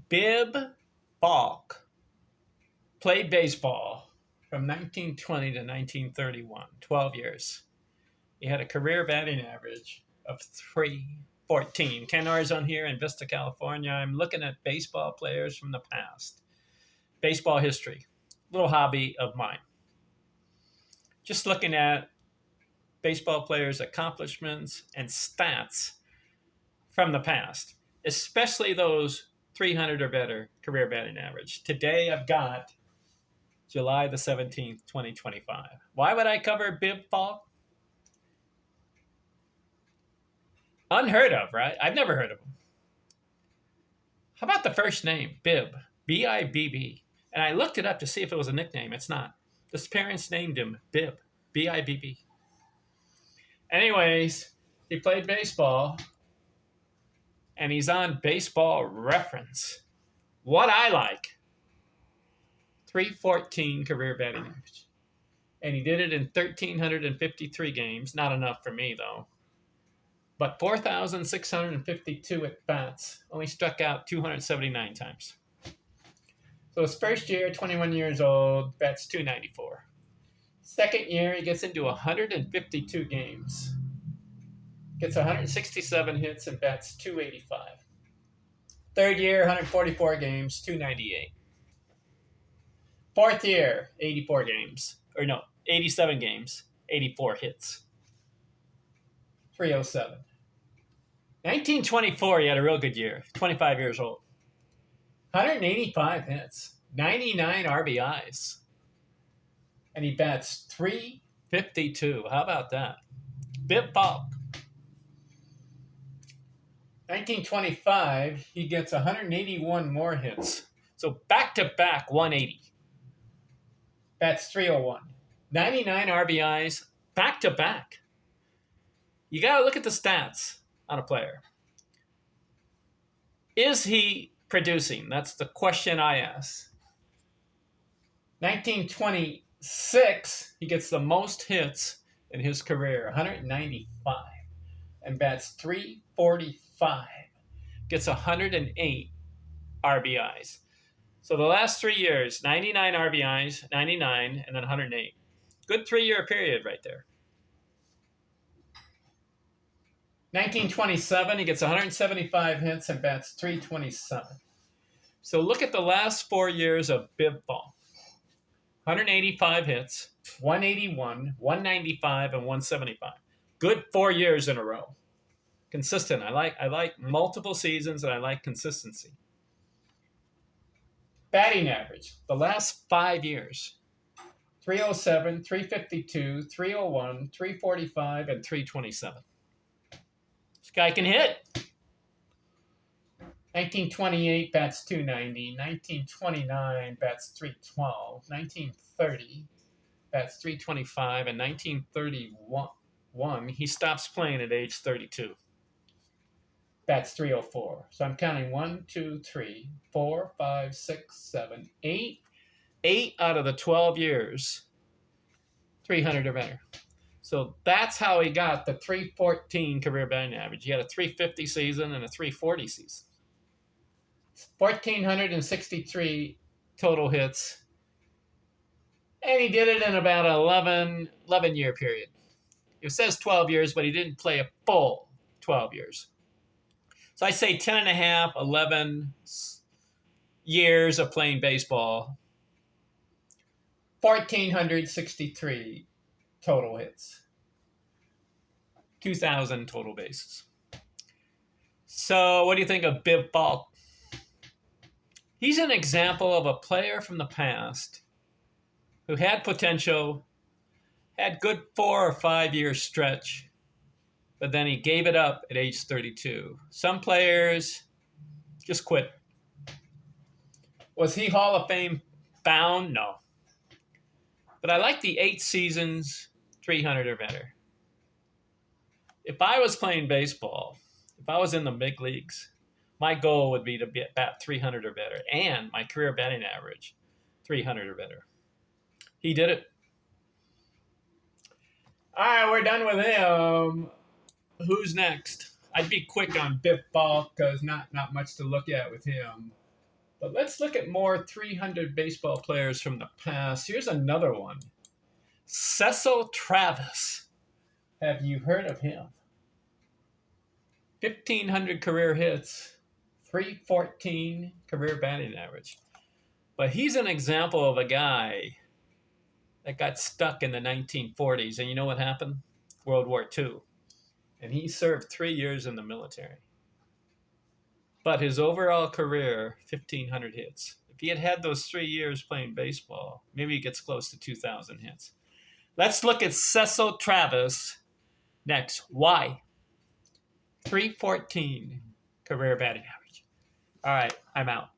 Bibb Falk played baseball from 1920 to 1931, 12 years. He had a career batting average of 314. Ken R's on here in Vista, California. I'm looking at baseball players from the past. Baseball history, little hobby of mine. Just looking at baseball players' accomplishments and stats from the past, especially those 300 or better career batting average. Today I've got July the 17th, 2025. Why would I cover Bibb Falk? Unheard of, right? I've never heard of him. How about the first name, Bibb? B-I-B-B. And I looked it up to see if it was a nickname. It's not. His parents named him Bibb, B-I-B-B. Anyways, he played baseball, and he's on Baseball Reference. What I like, 314 career batting average. And he did it in 1,353 games. Not enough for me, though. But 4,652 at bats. Only struck out 279 times. So his first year, 21 years old, bats 294. Second year, he gets into 152 games. Gets 167 hits and bats 285. Third year, 144 games, 298. Fourth year, 84 games. 87 games, 84 hits. 307. 1924, he had a real good year. 25 years old. 185 hits, 99 RBIs. And he bats 352. How about that? Bibb Falk. 1925, he gets 181 more hits. So back-to-back 180. Bats 301. 99 RBIs, back-to-back. You got to look at the stats on a player. Is he producing? That's the question I ask. 1926, he gets the most hits in his career, 195, and bats 345. Gets 108 RBIs. So the last 3 years, 99 RBIs, 99, and then 108. Good 3-year period right there. 1927, he gets 175 hits and bats 327. So look at the last 4 years of Bibb Falk. 185 hits, 181, 195, and 175. Good 4 years in a row. Consistent. I like multiple seasons, and I like consistency. Batting average, the last 5 years. 307, 352, 301, 345, and 327. This guy can hit. 1928 bats 290, 1929 bats 312, 1930 bats 325, and 1931 he stops playing at age 32. Bats 304. So I'm counting 1, 2, 3, 4, 5, 6, 7, 8. 8 out of the 12 years, 300 or better. So that's how he got the 314 career batting average. He had a 350 season and a 340 season. 1,463 total hits. And he did it in about an 11-year period. It says 12 years, but he didn't play a full 12 years. So I say 10 and a half, 11 years of playing baseball. 1,463 total hits. 2,000 total bases. So what do you think of Bibb Falk? He's an example of a player from the past who had potential, had good 4 or 5 year stretch, but then he gave it up at age 32. Some players just quit. Was he Hall of Fame bound? No. But I like the 8 seasons, 300 or better. If I was playing baseball, if I was in the big leagues, my goal would be to bat 300 or better, and my career batting average, 300 or better. He did it. All right, we're done with him. Who's next? I'd be quick on Bibb Falk because not much to look at with him. But let's look at more 300 baseball players from the past. Here's another one. Cecil Travis. Have you heard of him? 1,500 career hits, 314 career batting average. But he's an example of a guy that got stuck in the 1940s. And you know what happened? World War II. And he served 3 years in the military. But his overall career, 1,500 hits. If he had had those 3 years playing baseball, maybe he gets close to 2,000 hits. Let's look at Cecil Travis next. Why? 314 career batting average. All right, I'm out.